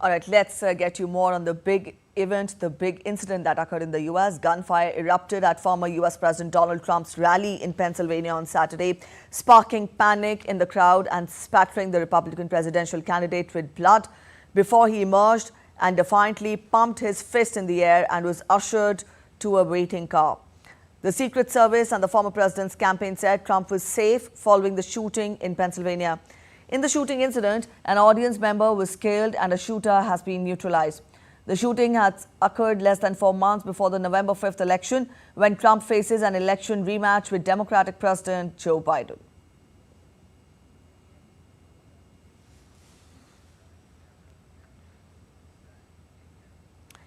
All right, let's get you more on the big event, the big incident that occurred in the U.S. Gunfire erupted at former U.S. President Donald Trump's rally in Pennsylvania on Saturday, sparking panic in the crowd and spattering the Republican presidential candidate with blood before he emerged and defiantly pumped his fist in the air and was ushered to a waiting car. The Secret Service and the former president's campaign said Trump was safe following the shooting in Pennsylvania. In the shooting incident, an audience member was killed and a shooter has been neutralized. The shooting has occurred less than 4 months before the November 5th election, when Trump faces an election rematch with Democratic President Joe Biden.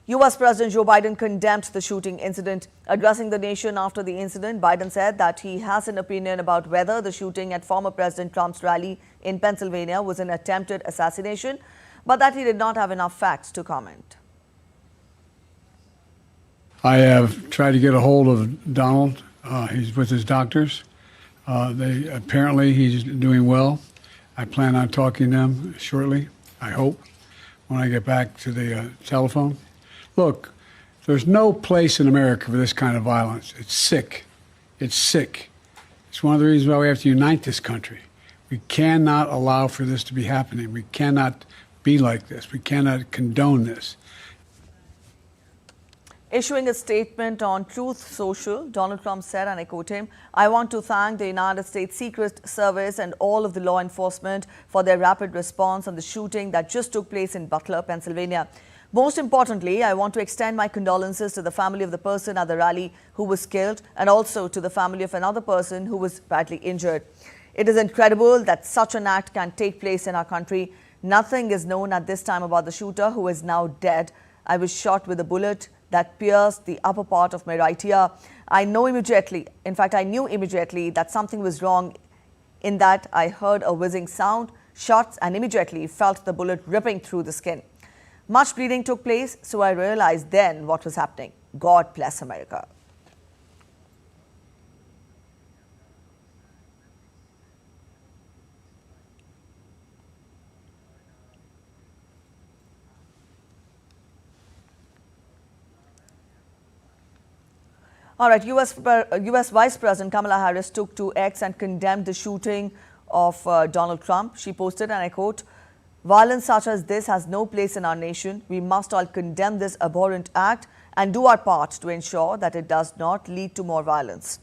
U.S. President Joe Biden condemned the shooting incident. Addressing the nation after the incident, Biden said that he has an opinion about whether the shooting at former President Trump's rally in Pennsylvania was an attempted assassination, but that he did not have enough facts to comment. I have tried to get a hold of Donald. He's with his doctors. Apparently he's doing well. I plan on talking to him shortly, I hope, when I get back to the telephone. Look, there's no place in America for this kind of violence. It's sick. It's sick. It's one of the reasons why we have to unite this country. We cannot allow for this to be happening. We cannot be like this. We cannot condone this. Issuing a statement on Truth Social, Donald Trump said, and I quote him, "I want to thank the United States Secret Service and all of the law enforcement for their rapid response on the shooting that just took place in Butler, Pennsylvania. Most importantly, I want to extend my condolences to the family of the person at the rally who was killed and also to the family of another person who was badly injured. It is incredible that such an act can take place in our country. Nothing is known at this time about the shooter, who is now dead. I was shot with a bullet that pierced the upper part of my right ear. I knew immediately that something was wrong, in that I heard a whizzing sound, shots, and immediately felt the bullet ripping through the skin. Much bleeding took place, so I realized then what was happening. God bless America." All right, US Vice President Kamala Harris took to X and condemned the shooting of Donald Trump. She posted, and I quote, "Violence such as this has no place in our nation. We must all condemn this abhorrent act and do our part to ensure that it does not lead to more violence."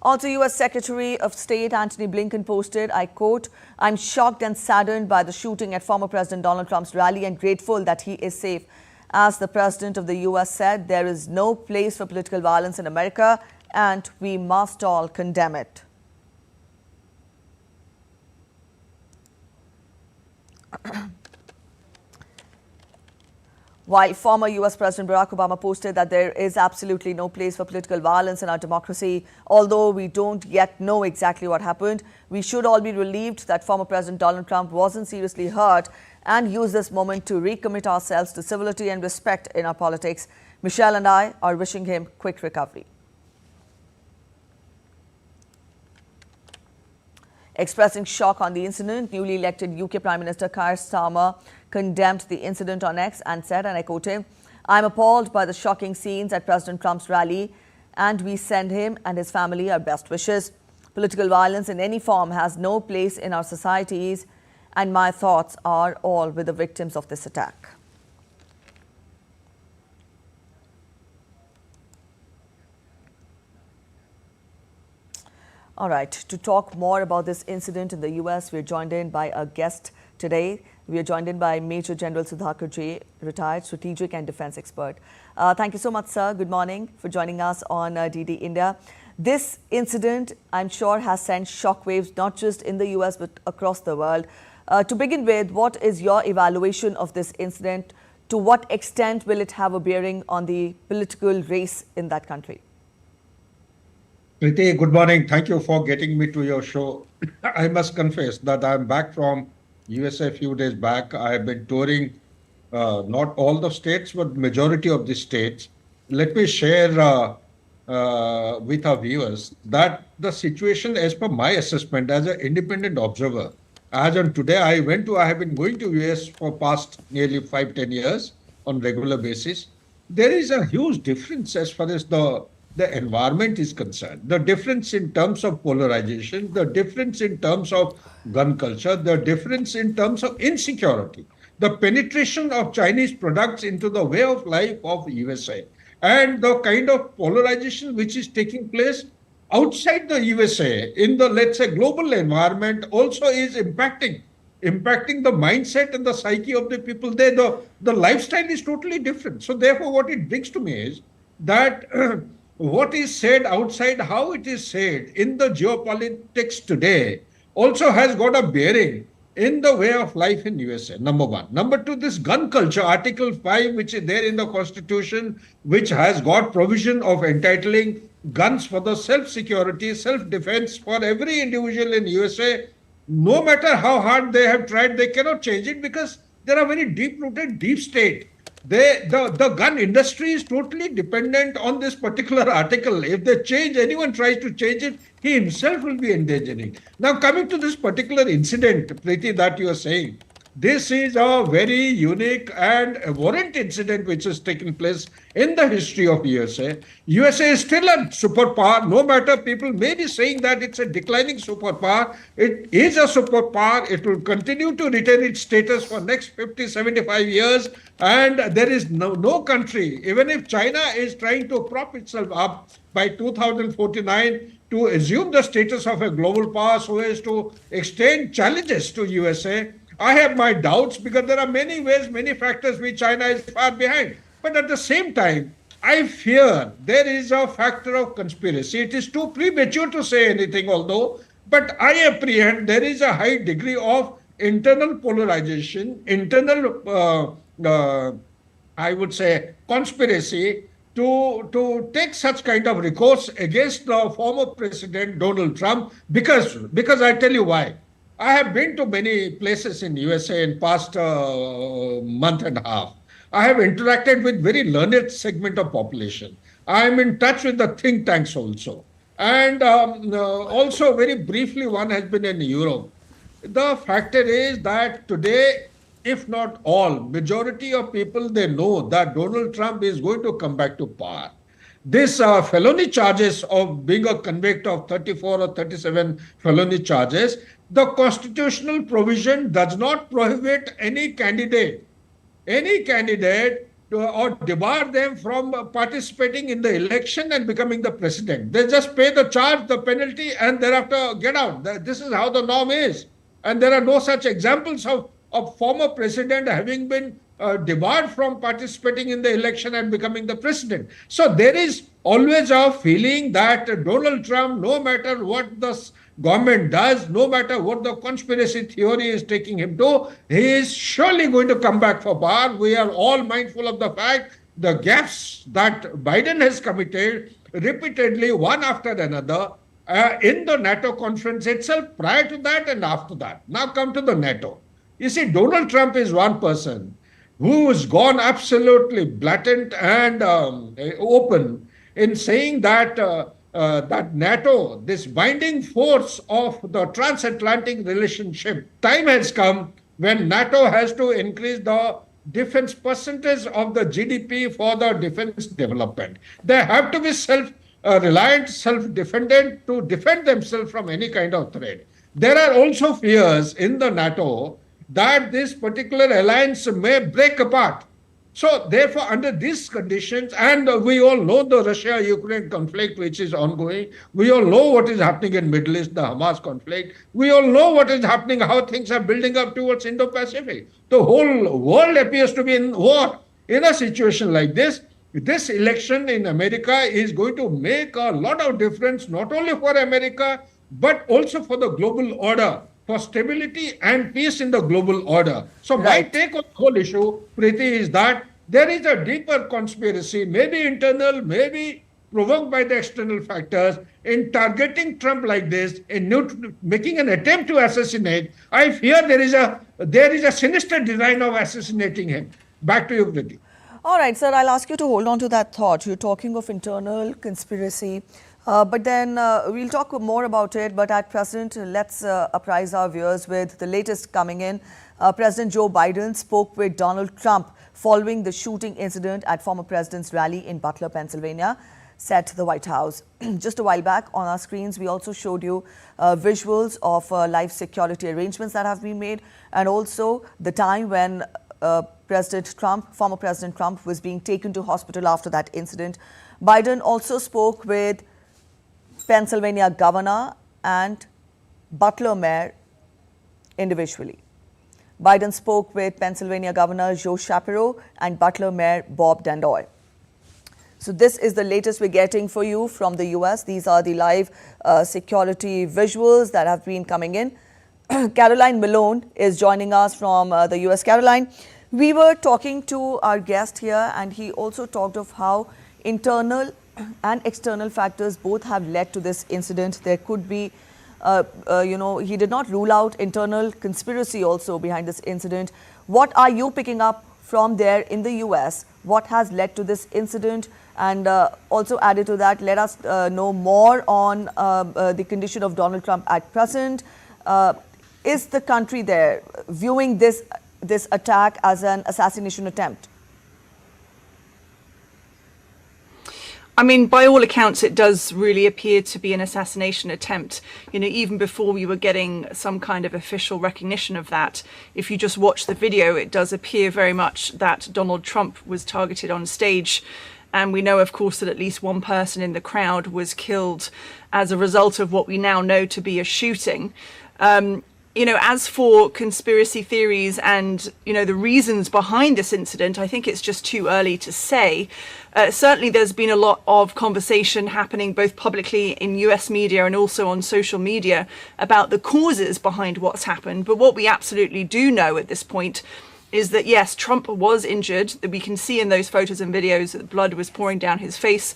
Also, U.S. Secretary of State Antony Blinken posted, I quote, "I'm shocked and saddened by the shooting at former President Donald Trump's rally and grateful that he is safe. As the President of the U.S. said, there is no place for political violence in America and we must all condemn it." While former U.S. President Barack Obama posted that there is absolutely no place for political violence in our democracy, although we don't yet know exactly what happened, we should all be relieved that former President Donald Trump wasn't seriously hurt and use this moment to recommit ourselves to civility and respect in our politics. Michelle and I are wishing him quick recovery. Expressing shock on the incident, newly elected UK Prime Minister Keir Starmer condemned the incident on X and said, and I quote him, "I'm appalled by the shocking scenes at President Trump's rally, and we send him and his family our best wishes. Political violence in any form has no place in our societies, and my thoughts are all with the victims of this attack." All right, to talk more about this incident in the U.S., we're joined in by a guest today. We are joined in by Major General Sudhakar J, retired strategic and defense expert. Thank you so much, sir. Good morning for joining us on DD India. This incident, I'm sure, has sent shockwaves not just in the U.S. but across the world. To begin with, what is your evaluation of this incident? To what extent will it have a bearing on the political race in that country? Preeti, good morning. Thank you for getting me to your show. I must confess that I'm back from USA a few days back. I have been touring not all the states, but majority of the states. Let me share with our viewers that the situation, as per my assessment as an independent observer, as on today, I have been going to US for past nearly 5-10 years on regular basis. There is a huge difference as far as the environment is concerned. The difference in terms of polarization, the difference in terms of gun culture, the difference in terms of insecurity, the penetration of Chinese products into the way of life of USA, and the kind of polarization which is taking place outside the USA in the, let's say, global environment also is impacting the mindset and the psyche of the people there. The lifestyle is totally different. So therefore, what it brings to me is that what is said outside, how it is said in the geopolitics today also has got a bearing in the way of life in USA, number one. Number two, this gun culture, Article 5, which is there in the Constitution, which has got provision of entitling guns for the self-security, self-defense for every individual in USA. No matter how hard they have tried, they cannot change it because there are very deep-rooted, deep state. The gun industry is totally dependent on this particular article. If they change, anyone tries to change it, he himself will be endangering. Now, coming to this particular incident, Preeti, that you are saying, this is a very unique and abhorrent incident which has taken place in the history of USA. USA is still a superpower. No matter people may be saying that it's a declining superpower, it is a superpower. It will continue to retain its status for next 50, 75 years. And there is no country, even if China is trying to prop itself up by 2049 to assume the status of a global power so as to extend challenges to USA. I have my doubts because there are many ways, many factors which China is far behind. But at the same time, I fear there is a factor of conspiracy. It is too premature to say anything, but I apprehend there is a high degree of internal polarization, internal, I would say, conspiracy to take such kind of recourse against the former President Donald Trump because I tell you why. I have been to many places in USA in past month and a half. I have interacted with very learned segment of population. I am in touch with the think tanks also. And also very briefly, one has been in Europe. The factor is that today, if not all, majority of people, they know that Donald Trump is going to come back to power. This felony charges of being a convict of 34 or 37 felony charges, the constitutional provision does not prohibit any candidate or debar them from participating in the election and becoming the president. They just pay the charge, the penalty, and thereafter get out. This is how the norm is. And there are no such examples of former president having been debarred from participating in the election and becoming the president. So there is always a feeling that Donald Trump, no matter what the government does, no matter what the conspiracy theory is taking him to, he is surely going to come back for power. We are all mindful of the fact the gaps that Biden has committed repeatedly, one after another, in the NATO conference itself, prior to that and after that. Now come to the NATO. You see, Donald Trump is one person who has gone absolutely blatant and open in saying that that NATO, this binding force of the transatlantic relationship, time has come when NATO has to increase the defense percentage of the GDP for the defense development. They have to be self-reliant, self-dependent to defend themselves from any kind of threat. There are also fears in the NATO that this particular alliance may break apart. So therefore, under these conditions, and we all know the Russia-Ukraine conflict which is ongoing, we all know what is happening in Middle East, the Hamas conflict, we all know what is happening, how things are building up towards Indo-Pacific. The whole world appears to be in war. In a situation like this election in America is going to make a lot of difference, not only for America, but also for the global order, for stability and peace in the global order. So my take on the whole issue, Preeti, is that there is a deeper conspiracy, maybe internal, maybe provoked by the external factors, in targeting Trump like this, in making an attempt to assassinate. I fear there is a sinister design of assassinating him. Back to you, Priti. All right, sir, I'll ask you to hold on to that thought. You're talking of internal conspiracy, but then we'll talk more about it. But at present, let's apprise our viewers with the latest coming in. President Joe Biden spoke with Donald Trump following the shooting incident at former president's rally in Butler, Pennsylvania, said the White House. Just a while back on our screens, we also showed you visuals of live security arrangements that have been made, and also the time when former President Trump was being taken to hospital after that incident. Biden also spoke with Pennsylvania governor and Butler mayor individually. Biden spoke with Pennsylvania Governor Joe Shapiro and Butler Mayor Bob Dandoy. So this is the latest we're getting for you from the US. These are the live security visuals that have been coming in. Caroline Malone is joining us from the US. Caroline, we were talking to our guest here, and he also talked of how internal and external factors both have led to this incident. There could be he did not rule out internal conspiracy also behind this incident. What are you picking up from there in the US? What has led to this incident? And also added to that, let us know more on the condition of Donald Trump at present. Is the country there viewing this attack as an assassination attempt? I mean, by all accounts, it does really appear to be an assassination attempt. You know, even before we were getting some kind of official recognition of that, if you just watch the video, it does appear very much that Donald Trump was targeted on stage. And we know, of course, that at least one person in the crowd was killed as a result of what we now know to be a shooting. You know, as for conspiracy theories and, you know, the reasons behind this incident, I think it's just too early to say. Certainly, there's been a lot of conversation happening both publicly in US media and also on social media about the causes behind what's happened. But what we absolutely do know at this point is that, yes, Trump was injured, that we can see in those photos and videos that blood was pouring down his face,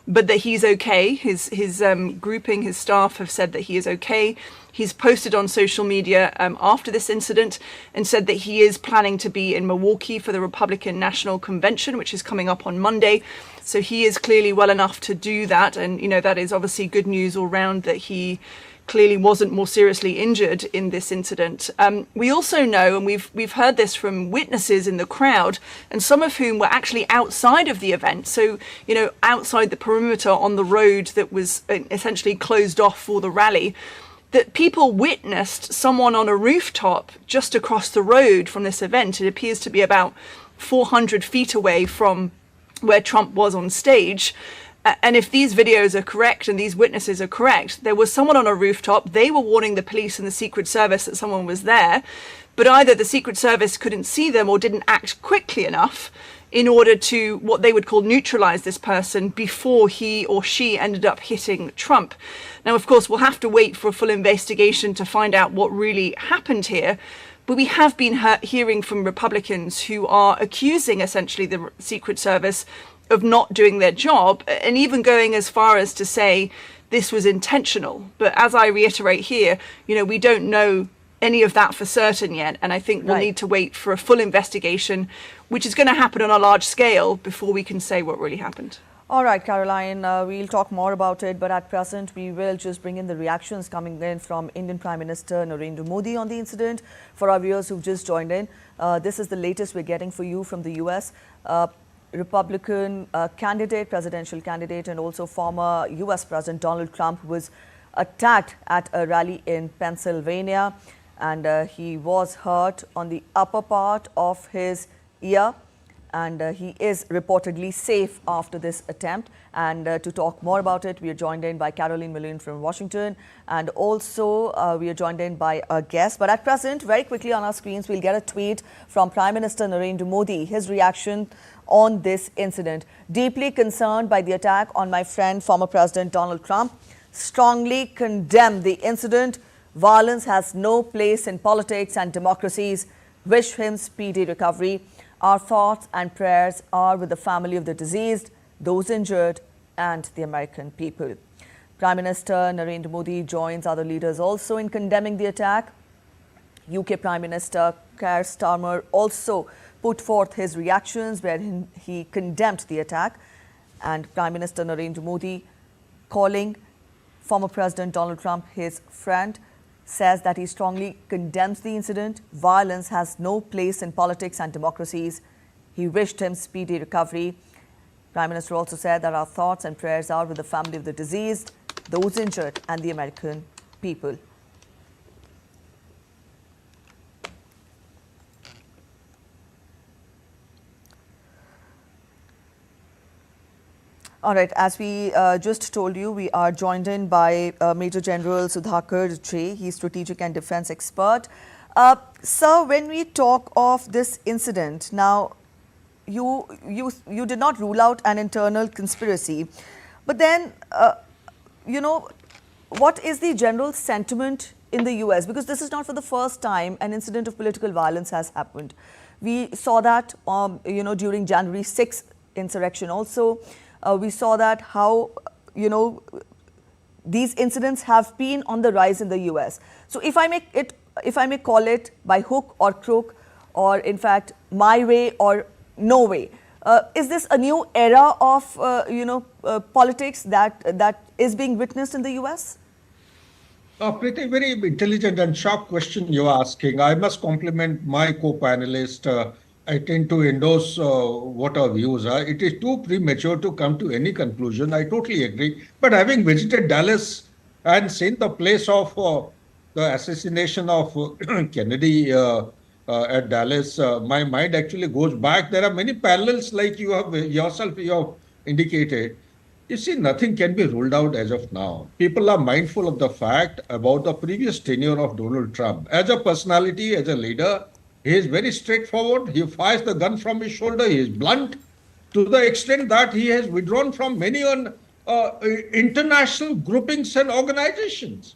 but that he's okay. His grouping, his staff have said that he is okay. He's posted on social media after this incident and said that he is planning to be in Milwaukee for the Republican National Convention, which is coming up on Monday. So he is clearly well enough to do that. And, you know, that is obviously good news all round that he clearly wasn't more seriously injured in this incident. We also know, and we've heard this from witnesses in the crowd, and some of whom were actually outside of the event. So, you know, outside the perimeter on the road that was essentially closed off for the rally, that people witnessed someone on a rooftop just across the road from this event. It appears to be about 400 feet away from where Trump was on stage. And if these videos are correct and these witnesses are correct, there was someone on a rooftop. They were warning the police and the Secret Service that someone was there, but either the Secret Service couldn't see them or didn't act quickly enough in order to what they would call neutralize this person before he or she ended up hitting Trump. Now, of course, we'll have to wait for a full investigation to find out what really happened here. But we have been hearing from Republicans who are accusing essentially the Secret Service of not doing their job, and even going as far as to say this was intentional. But as I reiterate here, you know, we don't know any of that for certain yet. And I think we'll need to wait for a full investigation, which is going to happen on a large scale before we can say what really happened. All right, Caroline, we'll talk more about it. But at present, we will just bring in the reactions coming in from Indian Prime Minister Narendra Modi on the incident. For our viewers who've just joined in, this is the latest we're getting for you from the US. Republican presidential candidate, and also former US President Donald Trump was attacked at a rally in Pennsylvania, and he was hurt on the upper part of his ear, and he is reportedly safe after this attempt. And to talk more about it, we are joined in by Caroline Malone from Washington, and also we are joined in by a guest. But at present, very quickly on our screens, we'll get a tweet from Prime Minister Narendra Modi, his reaction on this incident. Deeply concerned by the attack on my friend, former President Donald Trump, strongly condemn the incident. Violence has no place in politics and democracies. Wish him speedy recovery. Our thoughts and prayers are with the family of the deceased, those injured, and the American people. Prime Minister Narendra Modi joins other leaders also in condemning the attack. UK Prime Minister Keir Starmer also put forth his reactions wherein he condemned the attack, and Prime Minister Narendra Modi, calling former President Donald Trump his friend, says that he strongly condemns the incident. Violence has no place in politics and democracies. He wished him speedy recovery. Prime Minister also said that our thoughts and prayers are with the family of the deceased, those injured, and the American people. All right, as we just told you, we are joined in by Major General Sudhakar J. He's strategic and defense expert. Sir, when we talk of this incident, now you did not rule out an internal conspiracy, but then, what is the general sentiment in the US? Because this is not for the first time an incident of political violence has happened. We saw that, during January 6th insurrection also. We saw that how, these incidents have been on the rise in the US. So if I may call it by hook or crook, or in fact, my way or no way, is this a new era of, politics that is being witnessed in the US? Pretty very intelligent and sharp question you're asking. I must compliment my co-panelist. I tend to endorse what our views are. It is too premature to come to any conclusion. I totally agree. But having visited Dallas and seen the place of the assassination of Kennedy at Dallas, my mind actually goes back. There are many parallels, like you have indicated. You see, nothing can be ruled out as of now. People are mindful of the fact about the previous tenure of Donald Trump. As a personality, as a leader, he is very straightforward. He fires the gun from his shoulder. He is blunt to the extent that he has withdrawn from many international groupings and organizations.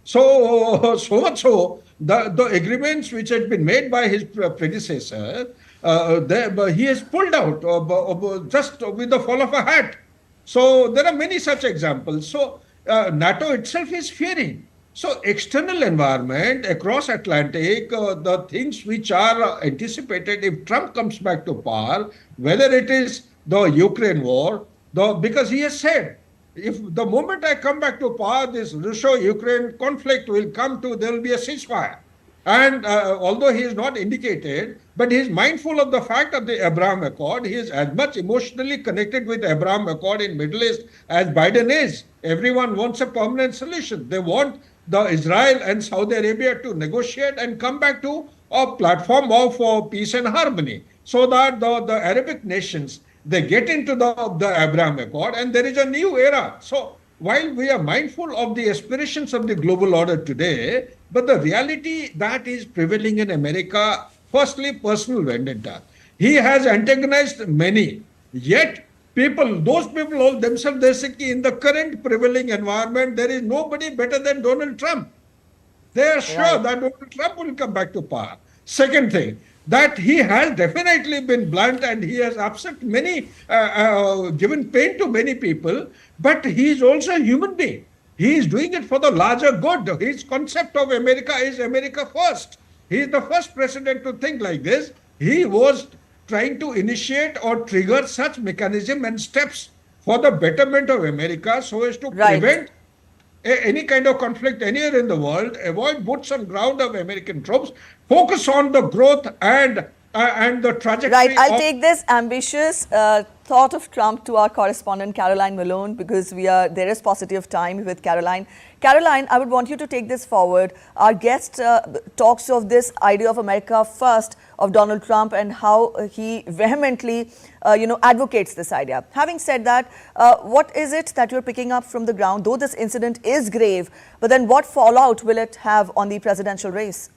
So much so, the agreements which had been made by his predecessor, he has pulled out just with the fall of a hat. So there are many such examples. So NATO itself is fearing. So external environment across Atlantic, the things which are anticipated if Trump comes back to power, whether it is the Ukraine war, because he has said, if the moment I come back to power, this Russia-Ukraine conflict will come to, there will be a ceasefire. And although he is not indicated, but he is mindful of the fact of the Abraham Accord. He is as much emotionally connected with the Abraham Accord in Middle East as Biden is. Everyone wants a permanent solution. They want the Israel and Saudi Arabia to negotiate and come back to a platform of peace and harmony, so that the Arabic nations, they get into the Abraham Accord and there is a new era. So while we are mindful of the aspirations of the global order today, but the reality that is prevailing in America, firstly, personal vendetta. He has antagonized many, yet those people all themselves, they say in the current prevailing environment, there is nobody better than Donald Trump. They are sure that Donald Trump will come back to power. Second thing, that he has definitely been blunt and he has upset many, given pain to many people, but he is also a human being. He is doing it for the larger good. His concept of America is America first. He is the first president to think like this. He was trying to initiate or trigger such mechanism and steps for the betterment of America so as to prevent any kind of conflict anywhere in the world, avoid boots on ground of American troops, focus on the growth and the trajectory. Right, I'll take this ambitious thought of Trump to our correspondent Caroline Malone, because there is paucity of time with Caroline. Caroline, I would want you to take this forward. Our guest talks of this idea of America first of Donald Trump and how he vehemently, advocates this idea. Having said that, what is it that you're picking up from the ground? Though this incident is grave, but then what fallout will it have on the presidential race?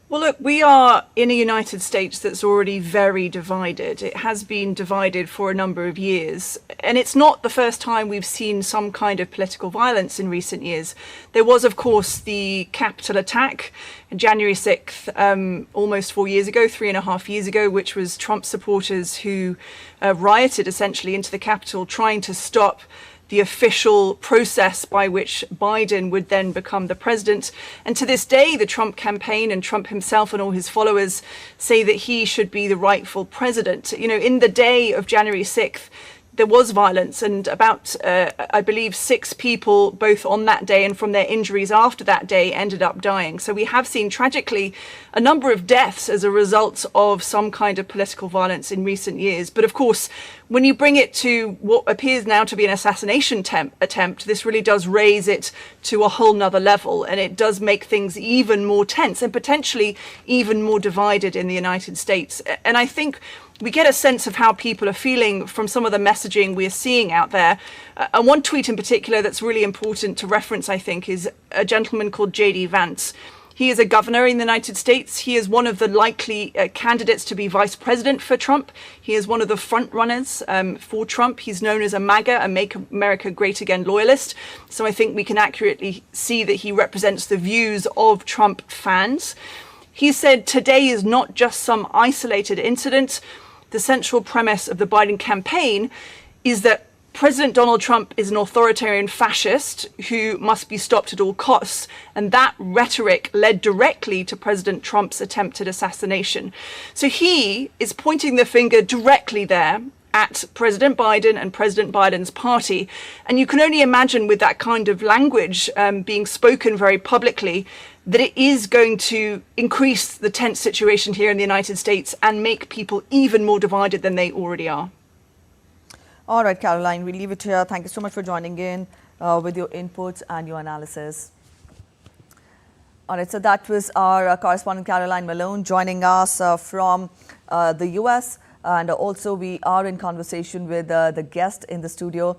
Well, look, we are in a United States that's already very divided. It has been divided for a number of years. And it's not the first time we've seen some kind of political violence in recent years. There was, of course, the Capitol attack on January 6th, almost 4 years ago, 3.5 years ago, which was Trump supporters who rioted essentially into the Capitol trying to stop the official process by which Biden would then become the president. And to this day, the Trump campaign and Trump himself and all his followers say that he should be the rightful president. You know, in the day of January 6th, there was violence, and about, I believe, 6 people, both on that day and from their injuries after that day, ended up dying. So we have seen, tragically, a number of deaths as a result of some kind of political violence in recent years. But of course, when you bring it to what appears now to be an assassination attempt, this really does raise it to a whole nother level, and it does make things even more tense and potentially even more divided in the United States. And I think we get a sense of how people are feeling from some of the messaging we're seeing out there. And one tweet in particular that's really important to reference, I think, is a gentleman called J.D. Vance. He is a governor in the United States. He is one of the likely candidates to be vice president for Trump. He is one of the front runners for Trump. He's known as a MAGA, a Make America Great Again loyalist. So I think we can accurately see that he represents the views of Trump fans. He said, "Today is not just some isolated incident. The central premise of the Biden campaign is that President Donald Trump is an authoritarian fascist who must be stopped at all costs." And that rhetoric led directly to President Trump's attempted assassination. So he is pointing the finger directly there at President Biden and President Biden's party. And you can only imagine, with that kind of language being spoken very publicly, that it is going to increase the tense situation here in the United States and make people even more divided than they already are. All right, Caroline, we leave it here. Thank you so much for joining in with your inputs and your analysis. All right, so that was our correspondent Caroline Malone joining us from the US. And also we are in conversation with the guest in the studio.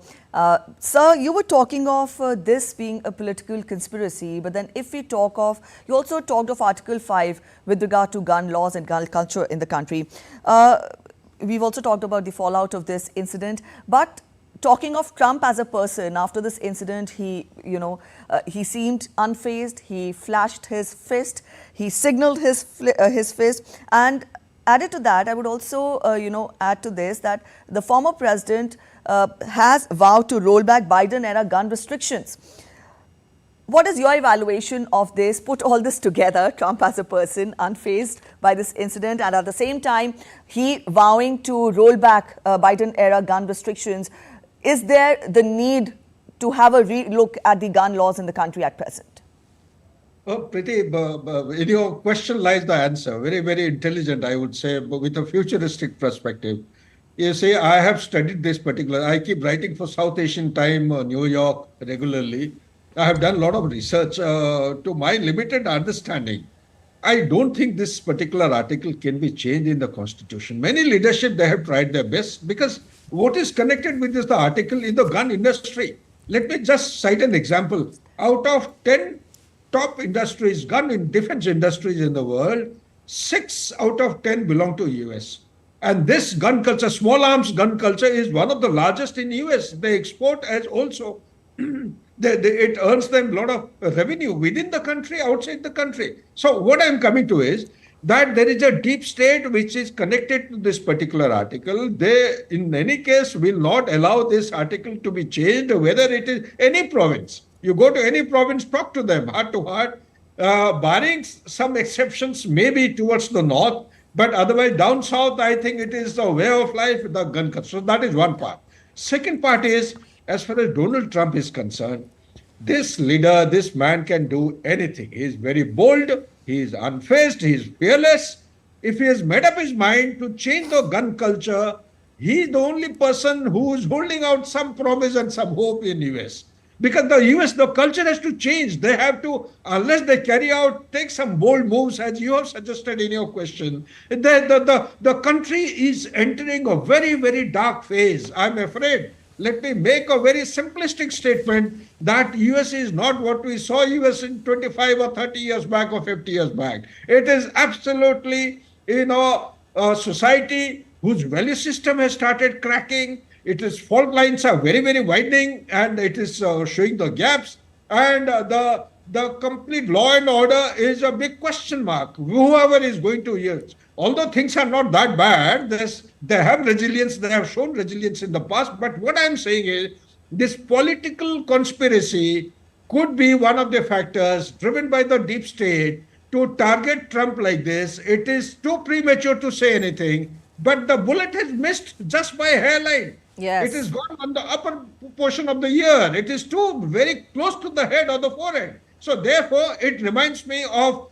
Sir, you were talking of this being a political conspiracy, but then if we talk of, you also talked of Article 5 with regard to gun laws and gun culture in the country. We've also talked about the fallout of this incident, but talking of Trump as a person, after this incident, he seemed unfazed. He flashed his fist. He signaled his fist. And added to that, I would also, add to this that the former president has vowed to roll back Biden-era gun restrictions. What is your evaluation of this? Put all this together, Trump as a person, unfazed by this incident, and at the same time, he vowing to roll back Biden-era gun restrictions. Is there the need to have a re-look at the gun laws in the country at present? In your question lies the answer. Very, very intelligent, I would say, but with a futuristic perspective. You see, I have studied this particular. I keep writing for South Asian Time, New York regularly. I have done a lot of research. To my limited understanding, I don't think this particular article can be changed in the Constitution. Many leadership, they have tried their best, because what is connected with this, the article in the gun industry. Let me just cite an example. Out of 10 top industries, gun and defense industries in the world, 6 out of 10 belong to US. And this gun culture, small arms gun culture, is one of the largest in US. They export as also, it earns them a lot of revenue within the country, outside the country. So what I'm coming to is that there is a deep state which is connected to this particular article. They, in any case, will not allow this article to be changed, whether it is any province. You go to any province, talk to them heart to heart, barring some exceptions, maybe towards the north, but otherwise down south, I think it is the way of life, the gun culture. So that is one part. Second part is, as far as Donald Trump is concerned, this leader, this man can do anything. He is very bold, he is unfazed, he is fearless. If he has made up his mind to change the gun culture, he is the only person who is holding out some promise and some hope in US. Because the US, the culture has to change. They have to, unless they take some bold moves, as you have suggested in your question, the country is entering a very, very dark phase. I'm afraid. Let me make a very simplistic statement that US is not what we saw US in 25 or 30 years back or 50 years back. It is absolutely, a society whose value system has started cracking. Its fault lines are very, very widening, and it is showing the gaps. And the complete law and order is a big question mark. Whoever is going to use, although things are not that bad, they have resilience. They have shown resilience in the past. But what I'm saying is, this political conspiracy could be one of the factors driven by the deep state to target Trump like this. It is too premature to say anything, but the bullet has missed just by a hairline. Yes. It is gone on the upper portion of the ear. It is too very close to the head or the forehead. So therefore, it reminds me of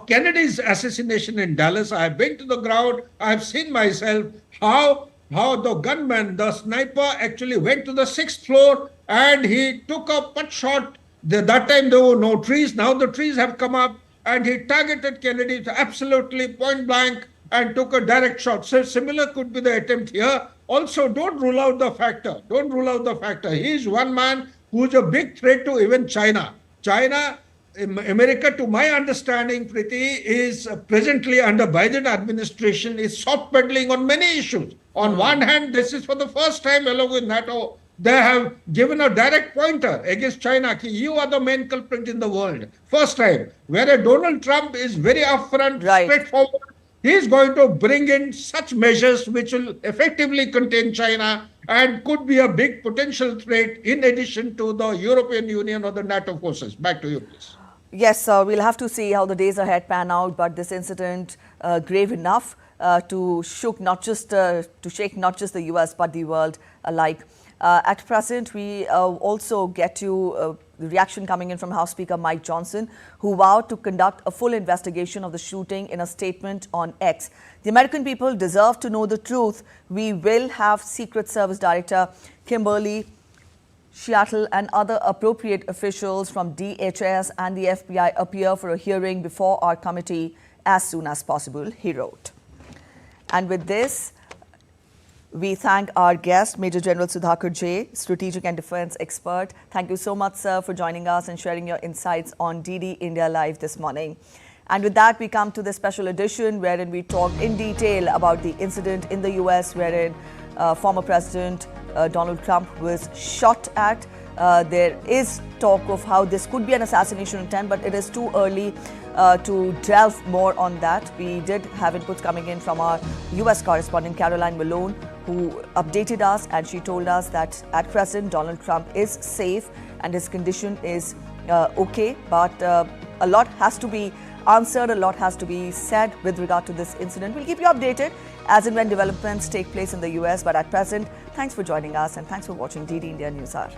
Kennedy's assassination in Dallas. I have been to the ground. I have seen myself how the gunman, the sniper, actually went to the 6th floor and he took a pot shot. That time there were no trees. Now the trees have come up, and he targeted Kennedy absolutely point blank and took a direct shot. So similar could be the attempt here. Also, don't rule out the factor. Don't rule out the factor. He is one man who's a big threat to even China. America, to my understanding, Preeti, is presently under Biden administration, is soft pedaling on many issues. On one hand, this is for the first time, along with NATO, they have given a direct pointer against China. You are the main culprit in the world. First time. Whereas Donald Trump is very upfront, Right. straightforward. He is going to bring in such measures which will effectively contain China and could be a big potential threat in addition to the European Union or the NATO forces. Back to you, please. Yes, we'll have to see how the days ahead pan out, but this incident grave enough to shake not just the US but the world alike. At present, we also get to the reaction coming in from House Speaker Mike Johnson, who vowed to conduct a full investigation of the shooting in a statement on X. The American people deserve to know the truth. We will have Secret Service Director Kimberly Seattle and other appropriate officials from DHS and the FBI appear for a hearing before our committee as soon as possible, he wrote. And with this, we thank our guest, Major General Sudhakar J, strategic and defense expert. Thank you so much, sir, for joining us and sharing your insights on DD India Live this morning. And with that, we come to the special edition wherein we talk in detail about the incident in the US wherein former President Donald Trump was shot at. There is talk of how this could be an assassination attempt, but it is too early to delve more on that. We did have inputs coming in from our US correspondent Caroline Malone, who updated us, and she told us that at present Donald Trump is safe and his condition is okay, but a lot has to be answered, a lot has to be said with regard to this incident. We'll keep you updated as and when developments take place in the US, but at present, thanks for joining us and thanks for watching DD India News Hour.